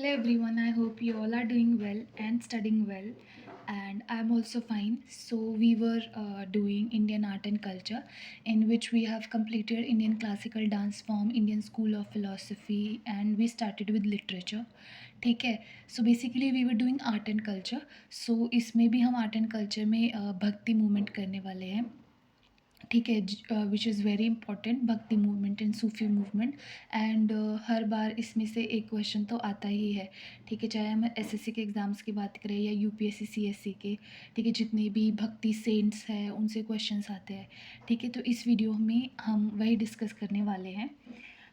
Hello everyone, I hope you all are doing well and studying well, and I'm also fine. So, we were doing Indian art and culture, in which we have completed Indian classical dance form, Indian school of philosophy, and we started with literature. ठीक है. So basically we were doing art and culture. So इसमें भी हम art and culture में भक्ति movement करने वाले हैं. ठीक है, which is very important, Bhakti movement and Sufi movement. And हर बार इसमें से एक क्वेश्चन तो आता ही है. ठीक है, चाहे हम एसएससी के एग्ज़ाम्स की बात करें या यूपीएससी सीएससी के. ठीक है, जितने भी भक्ति सेंट्स हैं उनसे क्वेश्चंस आते हैं. ठीक है, तो इस वीडियो में हम वही डिस्कस करने वाले हैं.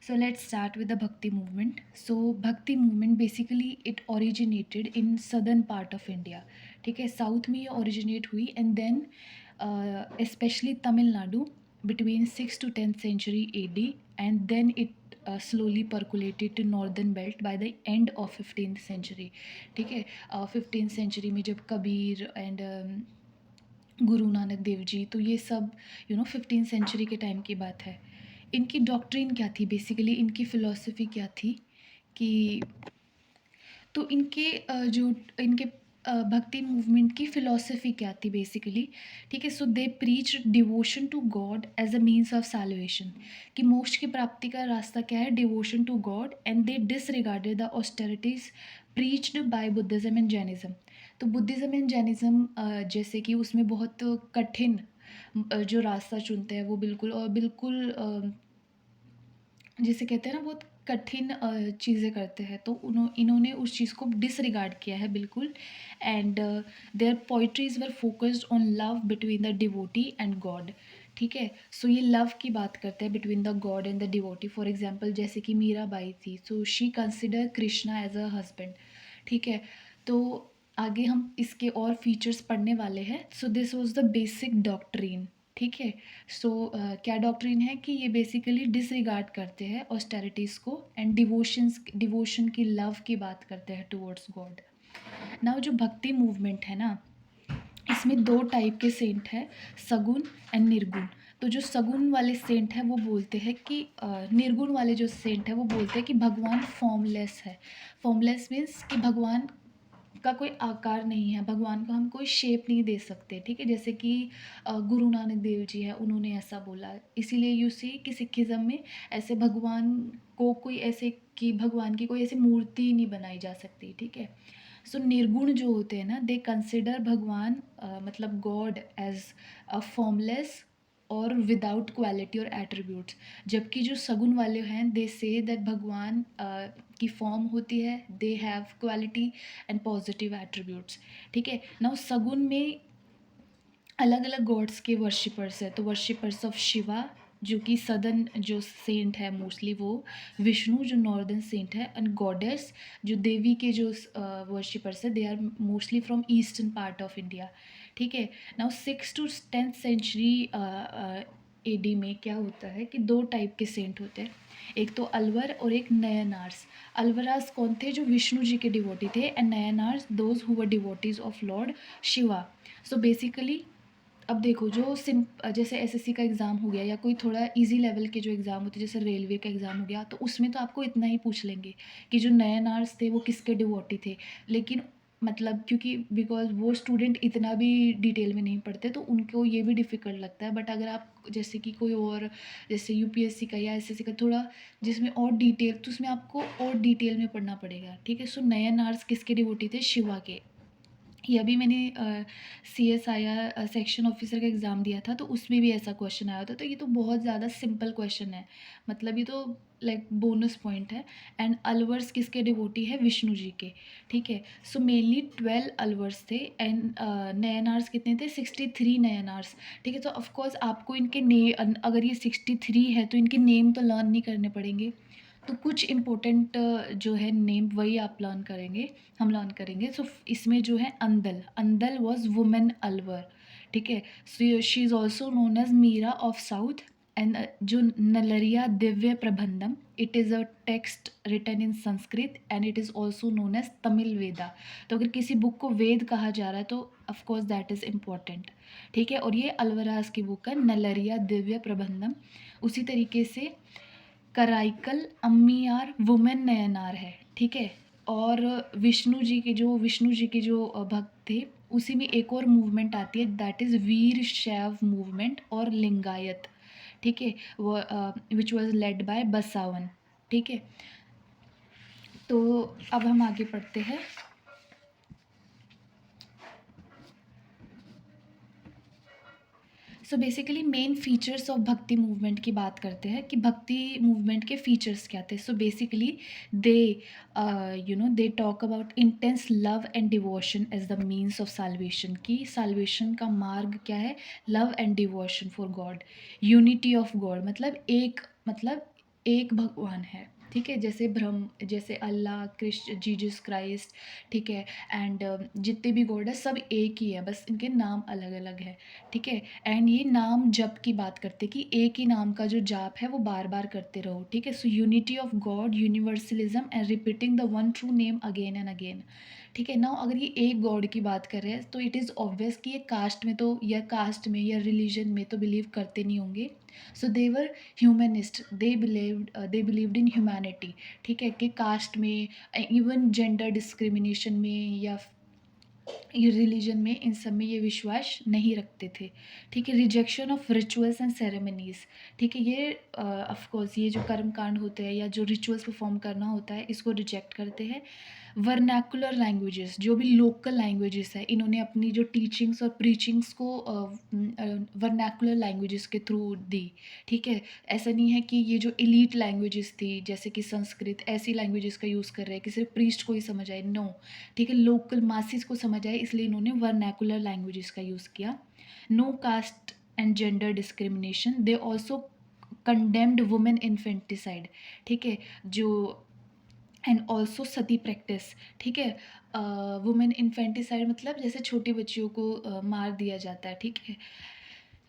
So let's start with the Bhakti movement. So Bhakti movement basically it originated in southern part of India. ठीक है, साउथ में ये ओरिजिनेट हुई and then especially Tamil Nadu between 6th to 10th century AD, and then it slowly percolated to northern belt by the end of 15th century. ठीक है, 15th century में जब Kabir and Guru Nanak Dev ji, तो ये सब 15th सेंचुरी के time की बात है. इनकी डॉक्ट्रिन क्या थी, बेसिकली इनकी फ़िलॉसफ़ी क्या थी कि तो इनके जो इनके भक्ति मूवमेंट की फ़िलॉसफ़ी क्या थी बेसिकली. ठीक है, so they preach devotion to God as a means of salvation. कि मोक्ष की प्राप्ति का रास्ता क्या है, devotion to God, and they disregarded the austerities preached by Buddhism and Jainism. तो बुद्धिज़्म एंड जैनिज़्म जैसे कि उसमें बहुत कठिन जो रास्ता चुनते हैं वो बिल्कुल जिसे कहते हैं ना बहुत कठिन चीज़ें करते हैं, तो इन्होंने उस चीज़ को डिसरिगार्ड किया है बिल्कुल. And their poetries were focused on love between the devotee and God. ठीक है, सो ये लव की बात करते हैं between the God and the devotee. For example जैसे कि मीराबाई थी, so she consider Krishna as a husband. ठीक है, तो आगे हम इसके और फीचर्स पढ़ने वाले हैं. So this was the basic doctrine. ठीक है, सो क्या डॉक्ट्रिन है कि ये बेसिकली डिसरिगार्ड करते हैं ऑस्टेरिटीज़ को एंड डिवोशन की लव की बात करते हैं टुवर्ड्स गॉड. नाउ जो भक्ति मूवमेंट है ना, इसमें दो टाइप के सेंट हैं, सगुण एंड निर्गुण. तो जो सगुण वाले सेंट हैं वो बोलते हैं कि निर्गुण वाले जो सेंट हैं वो बोलते हैं कि भगवान फॉर्मलेस है. फॉर्मलेस मीन्स कि भगवान का कोई आकार नहीं है, भगवान को हम कोई शेप नहीं दे सकते. ठीक है, जैसे कि गुरु नानक देव जी हैं, उन्होंने ऐसा बोला. इसीलिए यू सी कि सिखिज़्म में ऐसे भगवान को कोई ऐसे कि भगवान की कोई ऐसी मूर्ति नहीं बनाई जा सकती. ठीक है, सो निर्गुण जो होते हैं ना, दे कंसिडर भगवान मतलब गॉड एज अ फॉर्मलेस और विदाउट क्वालिटी और एट्रीब्यूट्स. जबकि जो सगुण वाले हैं दे से दैट भगवान की फॉर्म होती है, they have quality and positive attributes. ठीक है, नाउ सगुण में अलग अलग गॉड्स के वर्शिपर्स है. तो वर्शिपर्स ऑफ शिवा जो कि सदर्न जो सेंट है मोस्टली वो, विष्णु जो नॉर्दर्न सेंट है, एंड गॉडेस जो देवी के जो वर्शिपर्स है, they are mostly from eastern part of India. ठीक है, now 6th to 10th century AD में क्या होता है कि दो टाइप के सेंट होते हैं, एक तो अलवर और एक नयनार्स. अलवरास कौन थे, जो विष्णु जी के डिवोटी थे, and Nayanars those who were devotees of Lord Shiva. So basically अब देखो जो जैसे एसएससी का एग्ज़ाम हो गया या कोई थोड़ा इजी लेवल के जो एग्ज़ाम होते हैं जैसे रेलवे का एग्ज़ाम हो गया, तो उसमें तो आपको इतना ही पूछ लेंगे कि जो नयनार्स थे वो किसके डिवोटी थे. लेकिन मतलब क्योंकि बिकॉज वो स्टूडेंट इतना भी डिटेल में नहीं पढ़ते, तो उनको ये भी डिफ़िकल्ट लगता है. बट अगर आप जैसे कि कोई और जैसे यूपीएससी का या एसएससी का थोड़ा जिसमें और डिटेल, तो उसमें आपको और डिटेल में पढ़ना पड़ेगा. ठीक है, सो नयनार्स किसके डिवोटी थे, शिवा के. ये अभी मैंने CSIR सेक्शन ऑफिसर का एग्ज़ाम दिया था, तो उसमें भी ऐसा क्वेश्चन आया था. तो ये तो बहुत ज़्यादा सिंपल क्वेश्चन है, मतलब ये तो लाइक बोनस पॉइंट है. एंड अलवर्स किसके डिवोटी है, विष्णु जी के. ठीक है, सो मेनली 12 अलवर्स थे एंड नयनार्स कितने थे, 63 नयनार्स. ठीक है, तो ऑफकोर्स आपको इनके अगर ये 63 है तो इनके नेम तो लर्न नहीं करने पड़ेंगे. तो कुछ इम्पोर्टेंट जो है नेम वही आप लर्न करेंगे, हम लर्न करेंगे. सो इसमें जो है अंदल, अंदल वॉज वुमेन अलवर. ठीक है, so she is also known as Meera of south. And जो Nalayira Divya Prabandham, it is a text written in Sanskrit and it is also known as Tamil Veda. तो अगर किसी बुक को वेद कहा जा रहा है तो ऑफकोर्स दैट इज़ इम्पॉर्टेंट. ठीक है, और ये अलवराज की बुक है नलरिया दिव्य प्रबंधम. उसी तरीके से कराइकल अम्मियार वुमेन नयनार है. ठीक है, और विष्णु जी के जो भक्त थे, उसी में एक और मूवमेंट आती है, दैट इज़ वीर शैव मूवमेंट और लिंगायत, ठीक है, वो which was led by Basawan, ठीक है। तो अब हम आगे पढ़ते हैं। So basically main features of भक्ति मूवमेंट की बात करते हैं कि भक्ति मूवमेंट के फीचर्स क्या थे। So basically they they talk about intense love and devotion as the means of salvation, की साल्वेशन का मार्ग क्या है, love and devotion for God, unity of God, मतलब एक भगवान है, ठीक है, जैसे ब्रह्म, जैसे अल्लाह, कृष्ण, जीसस क्राइस्ट, ठीक है, एंड जितने भी गॉड है सब एक ही है, बस इनके नाम अलग अलग है, ठीक है। एंड ये नाम जप की बात करते कि एक ही नाम का जो जाप है वो बार बार करते रहो, ठीक है। So unity of God, universalism and repeating the one true name again and again, ठीक है ना। अगर ये एक गॉड की बात कर रहे हैं तो इट इज़ ऑब्वियस कि ये कास्ट में तो, या कास्ट में या रिलीजन में तो बिलीव करते नहीं होंगे। So they were humanist, they believed in humanity, ठीक है, कि कास्ट में, इवन जेंडर डिस्क्रिमिनेशन में या ये रिलीजन में, इन सब में ये विश्वास नहीं रखते थे, ठीक है। Rejection of rituals and ceremonies, ठीक है, ये ऑफ कोर्स ये जो कर्म कांड होते हैं या जो रिचुअल्स परफॉर्म करना होता है इसको रिजेक्ट करते हैं। वर्नैकुलर लैंग्वेजेस, जो भी लोकल लैंग्वेजेस है, इन्होंने अपनी जो टीचिंग्स और प्रीचिंग्स को वर्नैकुलर लैंग्वेजेस के थ्रू दी, ठीक है। ऐसा नहीं है कि ये जो एलीट लैंग्वेजेस थी जैसे कि संस्कृत, ऐसी लैंग्वेजेस का यूज़ कर रहे हैं कि सिर्फ प्रीस्ट को ही समझ आए, नो, ठीक है, लोकल मासिस को समझ आए, इसलिए इन्होंने वर्नैकुलर लैंग्वेजेस का यूज़ किया। No caste and gender discrimination, they also condemned women infanticide, ठीक है, जो एंड ऑल्सो सती प्रैक्टिस, ठीक है। वुमेन इन्फेंटिसाइड मतलब जैसे छोटी बच्चियों को मार दिया जाता है, ठीक है।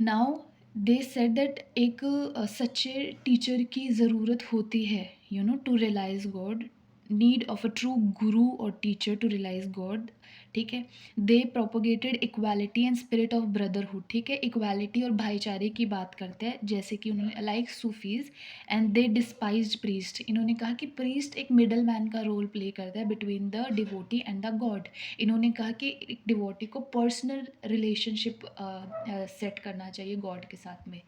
नाउ दे सेड दैट एक सच्चे टीचर की ज़रूरत होती है, to realise God, need of a true guru और टीचर टू रियलाइज गॉड, ठीक है। They propagated equality and spirit of brotherhood, ठीक है, इक्वालिटी और भाईचारे की बात करते हैं, जैसे कि उन्होंने like Sufis, and they डिस्पाइज्ड priest, इन्होंने कहा कि प्रीस्ट एक मिडल मैन का रोल प्ले करता है between the devotee and the God. इन्होंने कहा कि एक डिवोटी को पर्सनल रिलेशनशिप सेट करना चाहिए गॉड के साथ में,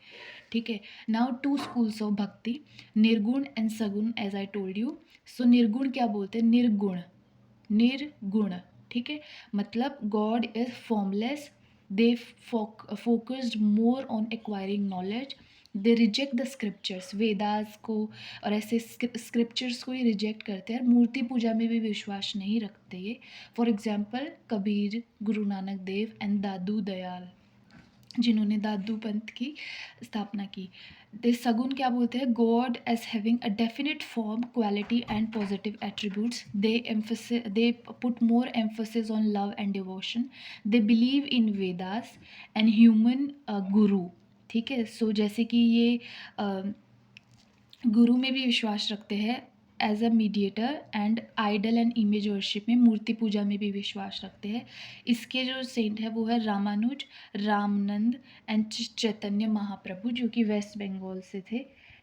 ठीक है। नाउ टू स्कूल्स ऑफ भक्ति, निर्गुण एंड सगुण, एज आई टोल्ड यू। सो निर्गुण क्या बोलते हैं, निर्गुण, ठीक है, मतलब God is formless, they focused more on acquiring knowledge, they reject the scriptures, Vedas को और ऐसे स्क्रिप्चर्स को ही रिजेक्ट करते हैं, मूर्ति पूजा में भी विश्वास नहीं रखते ये। For example Kabir, Guru Nanak Dev and दादू दयाल, जिन्होंने दादू पंथ की स्थापना की। दे सगुन क्या बोलते हैं, God as having a definite form, quality and positive attributes, they put more emphasis on love and devotion, they believe in Vedas and human guru, ठीक है। सो जैसे कि ये गुरु में भी विश्वास रखते हैं as a mediator, and idol and image worship में, मूर्ति पूजा में भी विश्वास रखते हैं। इसके जो सेंट है वो है रामानुज, रामनंद एंड चैतन्य महाप्रभु, जो कि वेस्ट बंगाल से थे,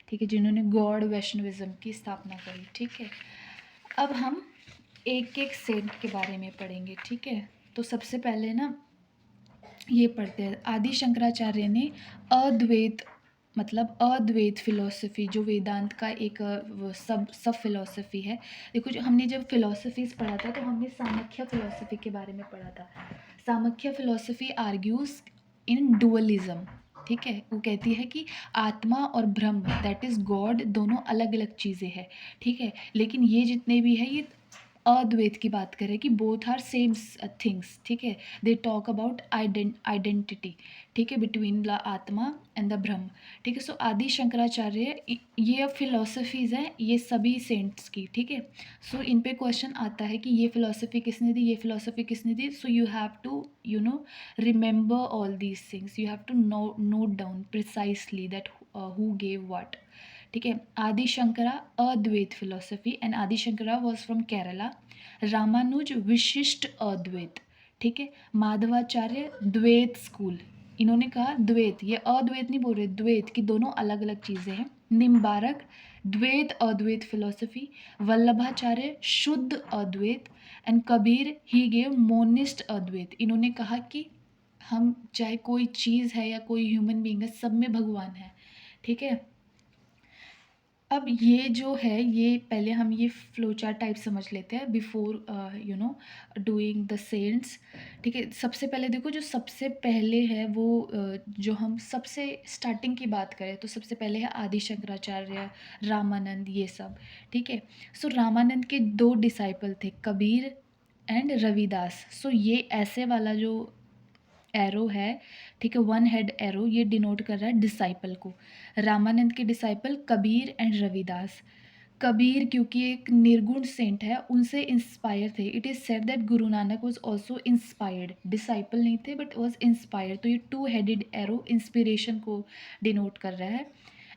ठीक है, जिन्होंने गॉड वैष्णविज्म की स्थापना करी, ठीक है। अब हम एक एक सेंट के बारे में पढ़ेंगे, ठीक है। तो सबसे पहले ना ये पढ़ते हैं, आदि शंकराचार्य ने अद्वैत, मतलब अद्वैत फिलॉसफी, जो वेदांत का एक सब फिलॉसफी है। देखो, जो हमने जब फिलॉसफीज पढ़ा था तो हमने सामख्य फिलॉसफी के बारे में पढ़ा था। सामख्य फिलॉसफी आर्ग्यूज इन डुअलिज्म, ठीक है, वो कहती है कि आत्मा और ब्रह्म, दैट इज़ गॉड, दोनों अलग अलग चीज़ें हैं, ठीक है। लेकिन ये जितने भी है ये अद्वैत की बात करें कि बोथ आर सेम थिंग्स, ठीक है। दे टॉक अबाउट आइडेंटिटी, ठीक है, बिटवीन द आत्मा एंड द ब्रह्म, ठीक है। सो आदि शंकराचार्य, ये अब फिलोसफीज़ हैं ये सभी सेंट्स की, ठीक है। सो इन पे क्वेश्चन आता है कि ये फिलोसफी किसने दी, ये फिलोसफी किसने दी। So you have to remember all these things, you have to note down precisely that who gave what, ठीक है। Adi Shankara Advaita philosophy, and Adi Shankara was from Kerala. Ramanuja Vishishta Advaita, ठीक है। माधवाचार्य द्वैत स्कूल, इन्होंने कहा द्वैत, ये अद्वैत नहीं बोल रहे, द्वैत की दोनों अलग अलग चीज़ें हैं। निम्बारक द्वैत अद्वैत philosophy, Vallabhacharya Shuddha Advaita, and Kabir he gave monist Advaita. इन्होंने कहा कि हम चाहे कोई चीज़ है या कोई ह्यूमन बीइंग है, सब में भगवान है। ठीक है। अब ये जो है, ये पहले हम ये फ्लो चार्ट टाइप समझ लेते हैं बिफोर डूइंग द सेंट्स। ठीक है। सबसे पहले देखो, जो सबसे पहले है वो जो हम सबसे स्टार्टिंग की बात करें तो सबसे पहले है आदि शंकराचार्य, रामानंद, ये सब। ठीक है। सो रामानंद के दो डिसाइपल थे, कबीर एंड रविदास। सो ये ऐसे वाला जो एरो है, ठीक है, वन हेड एरो, ये डिनोट कर रहा है डिसाइपल को। रामानंद के डिसाइपल कबीर एंड रविदास। कबीर क्योंकि एक निर्गुण सेंट है, उनसे इंस्पायर थे। It is said that Guru Nanak was also inspired, disciple नहीं थे बट वॉज इंस्पायर्ड। तो ये टू हेडेड एरो इंस्पिरेशन को डिनोट कर रहा है।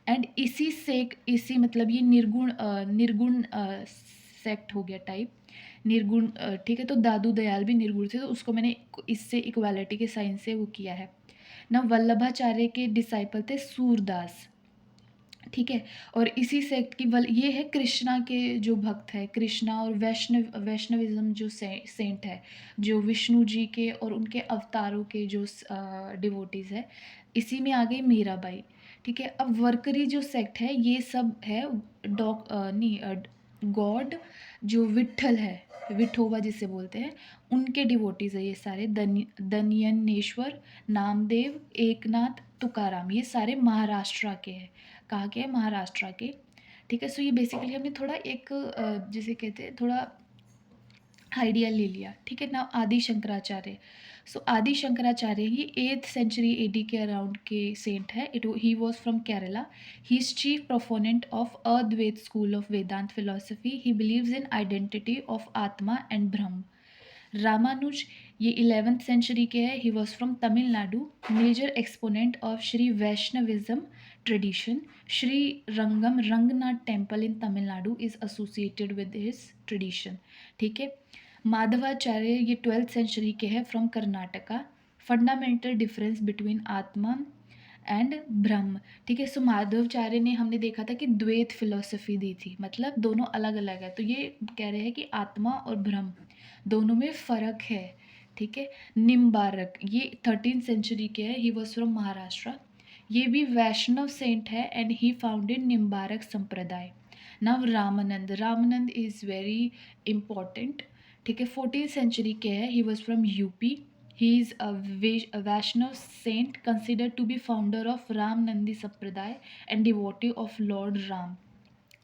एंड इसी मतलब ये निर्गुण सेक्ट हो गया टाइप, निर्गुण। ठीक है। तो दादू दयाल भी निर्गुण थे, तो उसको मैंने इससे इक्वालिटी के साइन से वो किया है ना। वल्लभाचार्य के डिसाइपल थे सूरदास। ठीक है। और इसी सेक्ट की ये है कृष्णा के जो भक्त है, कृष्णा और वैष्णविज्म जो सेंट है, जो विष्णु जी के और उनके अवतारों के जो डिवोटीज है। इसी में आ गई मीराबाई। ठीक है। अब वर्करी जो सेक्ट है, ये सब है नहीं, गॉड जो विट्ठल है, विठोबा जिसे बोलते हैं, उनके डिवोटीज है ये सारे। दनियनेश्वर, नामदेव, एकनाथ, तुकाराम, ये सारे महाराष्ट्र के हैं। कहाँ के हैं? महाराष्ट्र के। ठीक है। सो ये बेसिकली हमने थोड़ा एक जिसे कहते हैं थोड़ा आइडिया ले लिया। ठीक है ना। आदि Shankaracharya. So Adi Shankaracharya he 8th century AD के अराउंड के सेंट है। He was from Kerala. He is chief proponent of Advaita school of Vedanta philosophy. He believes in identity of Atma and Brahma. Ramanuja ये 11th सेंचुरी के है। He was from Tamil Nadu, major exponent of Shri Vaishnavism tradition. Shri Rangam Ranganatha temple in Tamil Nadu is associated with his tradition. ठीक है। माधवाचार्य ये 12th century के हैं, from Karnataka. Fundamental difference between आत्मा and ब्रह्म। ठीक है। सो माधवाचार्य ने, हमने देखा था कि द्वैत फिलोसफी दी थी, मतलब दोनों अलग अलग है। तो ये कह रहे हैं कि आत्मा और ब्रह्म दोनों में फ़र्क है। ठीक है। निम्बारक ये 13th सेंचुरी के है। He was from Maharashtra. ये भी वैष्णव सेंट है एंड ही फाउंडेड निम्बारक संप्रदाय। नव रामानंद इज़ वेरी इम्पॉर्टेंट। ठीक है। 14th सेंचुरी के है। He was from UP. He is a Vaishnav saint considered to be founder of Ram Nandi संप्रदाय and devotee of Lord Ram.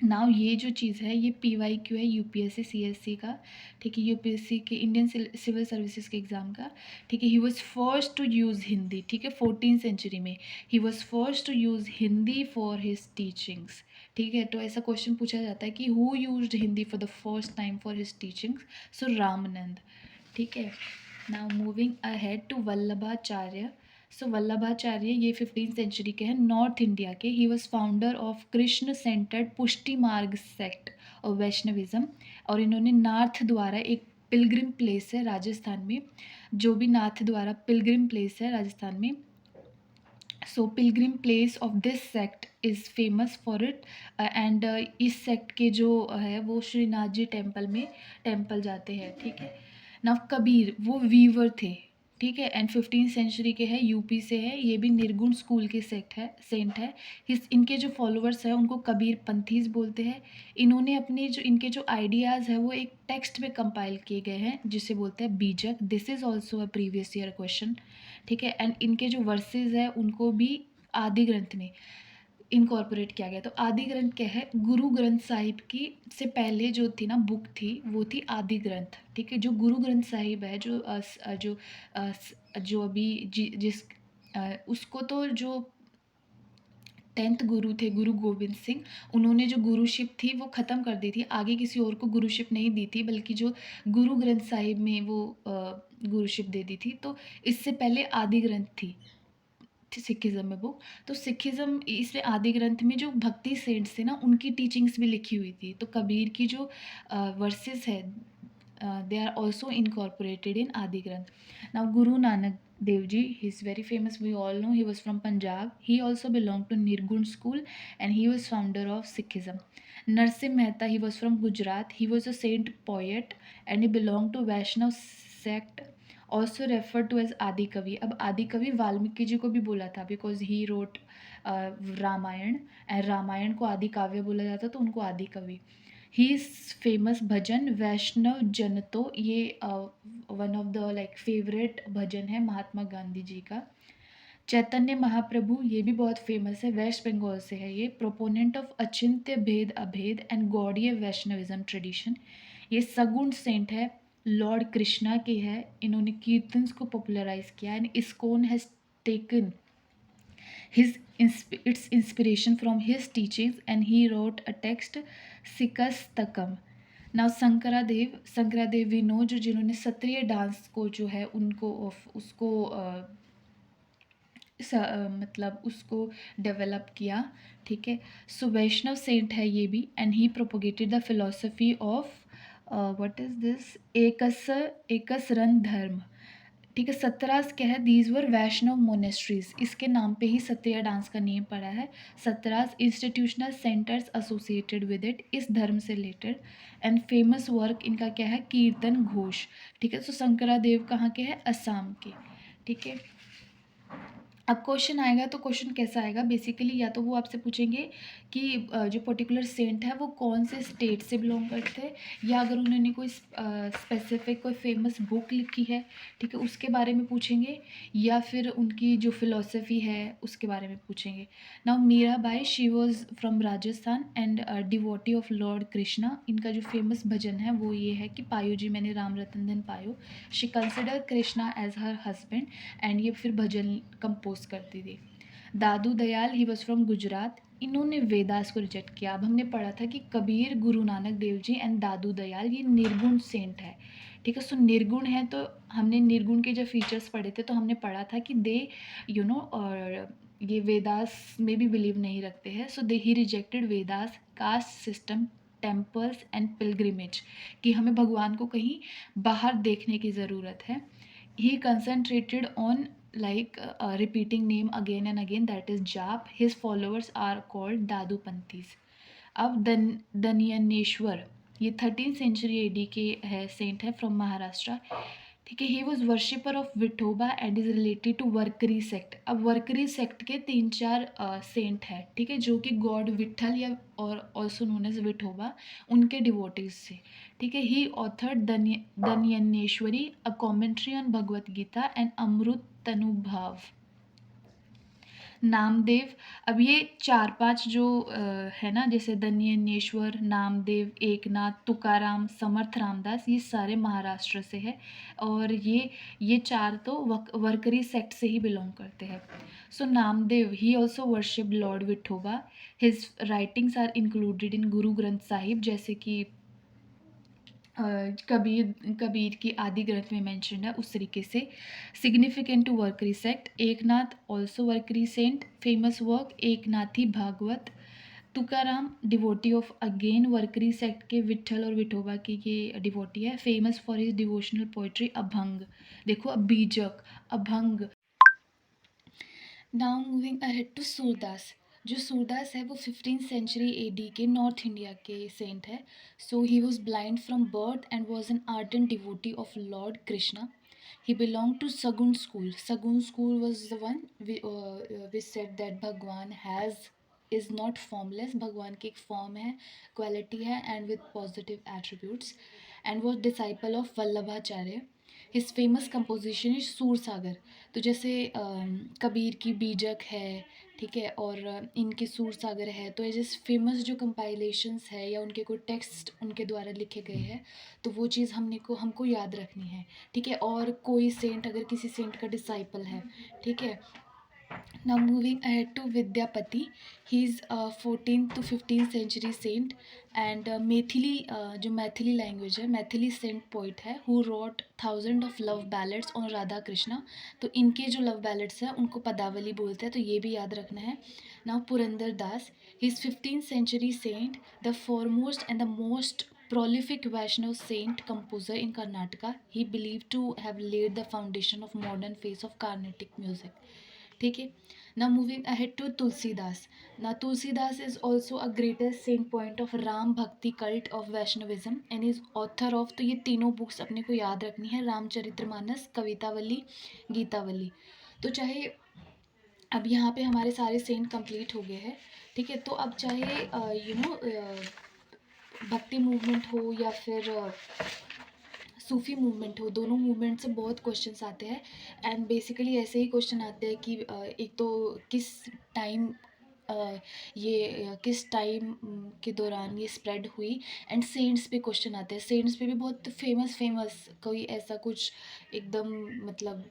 Now ये जो चीज़ है, ये PYQ है UPSC CSC का। ठीक है। UPSC के इंडियन सिविल सर्विसेज के एग्ज़ाम का। ठीक है। He was first to use Hindi. ठीक है। 14th सेंचुरी में he was first to use Hindi for his teachings. ठीक है। तो ऐसा क्वेश्चन पूछा जाता है कि who used Hindi for the first time for his teachings? So Ramanand. ठीक है। Now moving ahead to Vallabhacharya. So Vallabhacharya ये 15th सेंचुरी के हैं, नॉर्थ इंडिया के। He was founder of Krishna centred पुष्टि मार्ग सेक्ट और वैष्णविज्म। और इन्होंने नाथ द्वारा, एक पिलग्रिम प्लेस है राजस्थान में, जो भी नाथ द्वारा पिलग्रिम प्लेस है राजस्थान में। So pilgrim place of this sect is famous for it. And इस सेक्ट के जो है वो श्रीनाथ जी टेम्पल जाते हैं। ठीक है। नव कबीर वो वीवर थे। ठीक है। एंड 15th सेंचुरी के हैं, यूपी से है। ये भी निर्गुण स्कूल के सेंट है। इनके जो फॉलोअर्स हैं उनको कबीर पंथीज बोलते हैं। इन्होंने अपने जो इनके जो आइडियाज़ है वो एक टेक्स्ट में कंपाइल किए गए हैं, जिसे बोलते हैं बीजक। This is also a previous year question. ठीक है। एंड इनके जो वर्सेस है उनको भी आदि ग्रंथ में इनकॉर्पोरेट किया गया। तो आदि ग्रंथ क्या है? गुरु ग्रंथ साहिब की से पहले जो थी ना बुक थी, वो थी आदि ग्रंथ। ठीक है। जो गुरु ग्रंथ साहिब है, जो अभी जिस उसको तो जो 10th गुरु थे, गुरु गोविंद सिंह, उन्होंने जो गुरुशिप थी वो ख़त्म कर दी थी। आगे किसी और को गुरुशिप नहीं दी थी, बल्कि जो गुरु ग्रंथ साहिब में वो गुरुशिप दे दी थी। तो इससे पहले आदि ग्रंथ थी सिखिज़्म में बुक। तो सिखिज़्म इसमें आदि ग्रंथ में जो भक्ति सेंट्स थे ना, उनकी टीचिंग्स भी लिखी हुई थी। तो कबीर की जो वर्सेस है, they are also incorporated in Adi Granth. Now Guru Nanak Devji, he's very famous. We all know he was from Punjab. He also belonged to Nirgun school and he was founder of Sikhism. Narsim Mehta, he was from Gujarat. He was a saint poet and he belonged to Vaishnav sect, also referred to as Adi Kavi. अब आदि कवि वाल्मीकि जी को भी बोला था because he wrote Ramayana and Ramayana को आदि काव्य बोला जाता तो उनको आदि कवि. ही इज फेमस भजन वैष्णव जन तो ये one of the like favourite bhajan है महात्मा गांधी जी का. चैतन्य महाप्रभु ये भी बहुत फेमस है, वेस्ट बंगाल से है ये. प्रोपोनेंट ऑफ अचिंत्य भेद अभेद एंड गॉडीय वैष्णविज्म ट्रेडिशन. ये सगुण सेंट है, लॉर्ड कृष्णा के है. इन्होंने कीर्तन्स को पॉपुलराइज किया and ISKCON has taken its inspiration from his teachings and he wrote a text Sikastakam. Now Shankardev we know जो जिन्होंने सत्रिय डांस को जो है उनको उसको मतलब उसको डेवलप किया. ठीक है. सो वैष्णव सेंट है ये भी and he propagated the philosophy of what is this एकस रन धर्म. ठीक है. सतरास क्या है, दीज वर वैष्णव मोनेस्ट्रीज. इसके नाम पे ही सत्रिया डांस का नेम पड़ा है. Satras institutional centres associated with it, इस धर्म से रिलेटेड. एंड फेमस वर्क इनका क्या है, कीर्तन घोष. ठीक है. सो शंकरादेव कहाँ के हैं, असम के. ठीक है. अब क्वेश्चन आएगा तो क्वेश्चन कैसा आएगा, बेसिकली या तो वो आपसे पूछेंगे कि जो पर्टिकुलर सेंट है वो कौन से स्टेट से बिलोंग करते हैं, या अगर उन्होंने कोई स्पेसिफिक कोई फेमस बुक लिखी है, ठीक है, उसके बारे में पूछेंगे, या फिर उनकी जो फिलोसफी है उसके बारे में पूछेंगे. Now Mirabai, she was from Rajasthan and devotee of Lord Krishna. इनका जो फेमस भजन है वो ये है कि पायो जी मैंने Ram Ratan Dhan Payo. She consider Krishna as her husband and ये फिर भजन कंपोज करती थी. Dadu Dayal, he was from Gujarat. इन्होंने वेदास को रिजेक्ट किया. अब हमने पढ़ा था कि कबीर, गुरु नानक देव जी एंड दादू दयाल ये निर्गुण सेंट है. ठीक है. सो निर्गुण है तो हमने निर्गुण के जब फीचर्स पढ़े थे तो हमने पढ़ा था कि दे और ये वेदास में भी बिलीव नहीं रखते हैं. So they he rejected Vedas, caste system, temples and pilgrimage, कि हमें भगवान को कहीं बाहर देखने की ज़रूरत है. He concentrated on like repeating name again and again, that is jap. His followers are called दादू पंथीज. अब दनियनेश्वर, ये 13th सेंचुरी एडी के है, सेंट है फ्रॉम महाराष्ट्र. ठीक है. He was worshipper of Vithoba and is related to Warkari sect. अब वर्करी सेक्ट के 3-4 Saint है, ठीक है, जो कि गॉड विठल या और ऑल्सो नोन एज विठोबा उनके डिवोटीज से. ठीक है. He authored Dnyaneshwari, a commentary on Bhagavad Gita and Amritanubhav. Namdev, अब ये 4-5 जो है ना, जैसे दनियनेश्वर, नामदेव, एकनाथ, तुकाराम, समर्थ रामदास, ये सारे महाराष्ट्र से है. और ये 4 तो वर्करी सेक्ट से ही बिलोंग करते हैं. So Namdev, he also worship lord Vithoba. His writings are included in Guru Granth Sahib, जैसे कि कबीर की आदि ग्रंथ में मेंशन है उस तरीके से. Significant to Warkari sect. Eknath also Warkari saint. Famous work Eknathi Bhagwat. Tukaram devotee of again Warkari sect के विठल और विठोबा की ये डिवोटी है. Famous for his devotional poetry Abhang. देखो अब Bijak, Abhang. Now moving ahead to Surdas. जो सूरदास है वो 15th सेंचुरी एडी के नॉर्थ इंडिया के सेंट है. So he was blind from birth and was an ardent devotee of Lord Krishna. He belong to Sagun school. Sagun school was the one which said that Bhagwan has is not formless. भगवान की एक form है, quality है and with positive attributes. And was disciple of Vallabhacharya. His famous composition is Sur Sagar. तो जैसे कबीर की बीजक है, ठीक है, और इनके सूर सागर है, तो ये फेमस जो कंपाइलेशंस है या उनके कोई टेक्स्ट उनके द्वारा लिखे गए हैं, तो वो चीज़ हमको याद रखनी है. ठीक है. और कोई सेंट अगर किसी सेंट का डिसाइपल है, ठीक है. Now moving ahead to Vidyapati, he is 14th to 15th century saint and Maithili, जो मैथिली लैंग्वेज है, मैथिली सेंट पोइट है, who wrote thousand of love ballets on Radha Krishna. तो इनके जो लव बैलेट्स हैं उनको पदावली बोलते हैं, तो ये भी याद रखना है. Now Purandar Das, he is 15th century saint, the foremost and the most prolific Vaishnav saint composer in Karnataka. He believed to have laid the foundation of modern phase of Carnatic music. ठीक है. Now moving ahead to Tulsidas. Now Tulsidas is also a greatest saint point of Ram Bhakti cult of Vaishnavism and is author of, तो ये तीनों books अपने को याद रखनी है, रामचरितमानस, कवितावली, गीतावली. तो चाहे अब यहाँ पे हमारे सारे सेंट कंप्लीट हो गए हैं. ठीक है. तो अब चाहे भक्ति मूवमेंट हो या फिर सूफ़ी मूवमेंट हो, दोनों मूवमेंट से बहुत क्वेश्चंस आते हैं. एंड बेसिकली ऐसे ही क्वेश्चन आते हैं कि एक तो किस टाइम किस टाइम के दौरान ये स्प्रेड हुई. एंड सेंट्स पे क्वेश्चन आते हैं. सेंट्स पे भी बहुत फेमस कोई ऐसा कुछ एकदम मतलब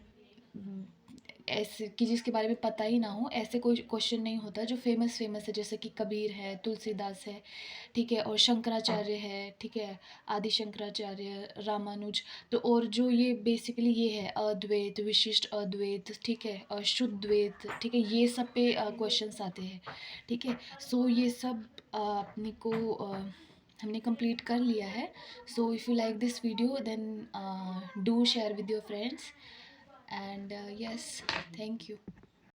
ऐसे कि जिसके बारे में पता ही ना हो, ऐसे कोई क्वेश्चन नहीं होता. जो फेमस है जैसे कि कबीर है, तुलसीदास है, ठीक है, और शंकराचार्य है, ठीक है, आदि शंकराचार्य, रामानुज. तो और जो ये बेसिकली ये है अद्वैत, विशिष्ट अद्वैत, ठीक है, शुद्ध द्वैत, ठीक है, ये सब पे क्वेश्चंस आते हैं. ठीक है. सो ये सब अपने को हमने कंप्लीट कर लिया है. So if you like this video then do share with your friends. And yes, thank you.